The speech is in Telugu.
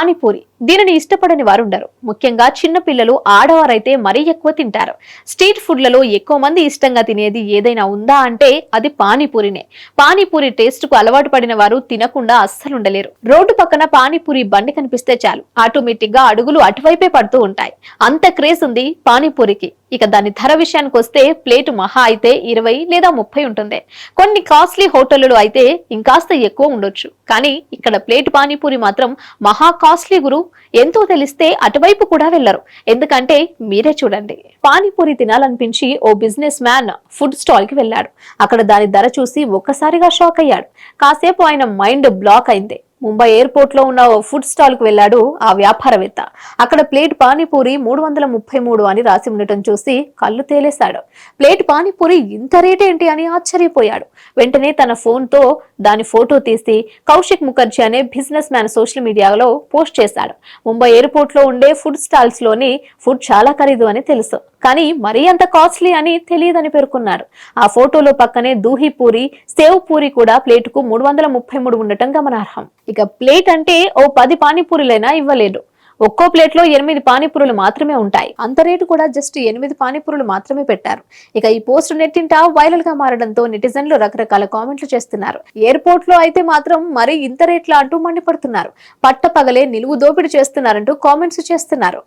పానీపూరి. దీనిని ఇష్టపడని వారుండరు. ముఖ్యంగా చిన్న పిల్లలు, ఆడవారైతే మరీ ఎక్కువ తింటారు. స్ట్రీట్ ఫుడ్లలో ఎక్కువ మంది ఇష్టంగా తినేది ఏదైనా ఉందా అంటే అది పానీపూరినే. పానీపూరి టేస్ట్ కు అలవాటు పడిన వారు తినకుండా అస్సలుండలేరు. రోడ్డు పక్కన పానీపూరి బండి కనిపిస్తే చాలు ఆటోమేటిక్ గా అడుగులు అటువైపే పడుతూ ఉంటాయి. అంత క్రేజ్ ఉంది పానీపూరికి. ఇక దాని ధర విషయానికి వస్తే ప్లేటు మహా అయితే 20 లేదా 30 ఉంటుంది. కొన్ని కాస్ట్లీ హోటళ్లలో అయితే ఇంకాస్త ఎక్కువ ఉండొచ్చు. కానీ ఇక్కడ ప్లేట్ పానీపూరి మాత్రం మహా కాస్ట్లీ గురు. ఎంతో తెలిస్తే అటువైపు కూడా వెళ్లరు. ఎందుకంటే మీరే చూడండి. పానీపూరి తినాలనిపించి ఓ బిజినెస్ మ్యాన్ ఫుడ్ స్టాల్ కి వెళ్లాడు. అక్కడ దాని ధర చూసి ఒక్కసారిగా షాక్ అయ్యాడు. కాసేపు ఆయన మైండ్ బ్లాక్ అయింది. ముంబై ఎయిర్పోర్ట్ లో ఉన్న ఓ ఫుడ్ స్టాల్ కు వెళ్లాడు ఆ వ్యాపారవేత్త. అక్కడ ప్లేట్ పానీపూరి 333 అని రాసి ఉండటం చూసి కళ్ళు తేలేశాడు. ప్లేట్ పానీపూరి ఇంత రేట్ ఏంటి అని ఆశ్చర్యపోయాడు. వెంటనే తన ఫోన్ తో దాని ఫోటో తీసి కౌశిక్ ముఖర్జీ అనే బిజినెస్ మ్యాన్ సోషల్ మీడియాలో పోస్ట్ చేశాడు. ముంబై ఎయిర్పోర్ట్ లో ఉండే ఫుడ్ స్టాల్స్ లోని ఫుడ్ చాలా ఖరీదు అని తెలుసు, కానీ మరీ అంత కాస్ట్లీ అని తెలియదని పేర్కొన్నాడు. ఆ ఫోటోలో పక్కనే దూహి పూరి, సేవ్ పూరి కూడా ప్లేటుకు 333 ఉండటం గమనార్హం. ఇక ప్లేట్ అంటే ఓ 10 పానీపూరిలైనా ఇవ్వలేదు. ఒక్కో ప్లేట్ లో 8 పానీపూరులు మాత్రమే ఉంటాయి. అంత రేటు కూడా జస్ట్ 8 పానీపూరులు మాత్రమే పెట్టారు. ఇక ఈ పోస్ట్ నెట్టింట వైరల్ గా మారడంతో నెటిజన్లు రకరకాల కామెంట్లు చేస్తున్నారు. ఎయిర్పోర్ట్ లో అయితే మాత్రం మరి ఇంత రేట్లా అంటూ మండిపడుతున్నారు. పట్టపగలే నిలువు దోపిడీ చేస్తున్నారంటూ కామెంట్స్ చేస్తున్నారు.